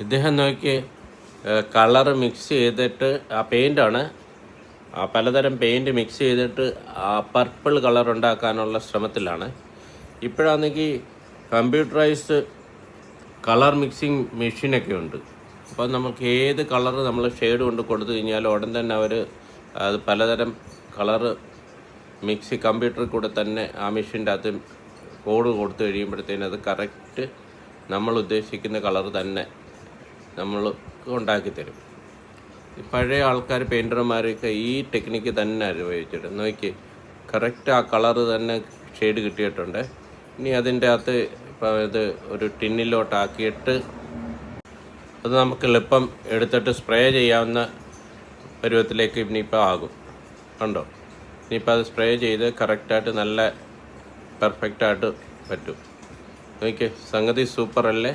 ഇദ്ദേഹം നോക്കി colour mix ചെയ്തിട്ട് ആ പെയിൻ്റാണ്, ആ പലതരം പെയിൻറ്റ് മിക്സ് ചെയ്തിട്ട് ആ പർപ്പിൾ കളർ ഉണ്ടാക്കാനുള്ള ശ്രമത്തിലാണ്. ഇപ്പോഴാണെങ്കിൽ കമ്പ്യൂട്ടറൈസ്ഡ് കളർ മിക്സിങ് മെഷീനൊക്കെ ഉണ്ട്. അപ്പോൾ നമുക്ക് ഏത് കളർ നമ്മൾ ഷെയ്ഡ് കൊണ്ട് കൊടുത്തു കഴിഞ്ഞാൽ ഉടൻ തന്നെ അവർ അത് പലതരം കളറ് മിക്സി കമ്പ്യൂട്ടറിൽ കൂടെ തന്നെ ആ മെഷീൻ്റെ അകത്ത് കോഡ് കൊടുത്തു കഴിയുമ്പോഴത്തേനും അത് കറക്റ്റ് നമ്മൾ ഉദ്ദേശിക്കുന്ന കളർ തന്നെ നമ്മൾ ഉണ്ടാക്കി തരും. പഴയ ആൾക്കാർ പെയിൻറ്റർമാരൊക്കെ ഈ ടെക്നിക്ക് തന്നെ ഉപയോഗിച്ചിട്ട് നോക്കി കറക്റ്റ് ആ കളറ് തന്നെ ഷെയ്ഡ് കിട്ടിയിട്ടുണ്ട്. ഇനി അതിൻ്റെ അകത്ത് ഇപ്പോൾ ഇത് ഒരു ടിന്നിലോട്ടാക്കിയിട്ട് അത് നമുക്ക് എളുപ്പം എടുത്തിട്ട് സ്പ്രേ ചെയ്യാവുന്ന പരുവത്തിലേക്ക് ഇനിയിപ്പോൾ ആകും. കണ്ടോ, ഇനിയിപ്പോൾ അത് സ്പ്രേ ചെയ്ത് കറക്റ്റായിട്ട് നല്ല പെർഫെക്റ്റായിട്ട് പറ്റും. നോക്കിയേ, സംഗതി സൂപ്പറല്ലേ?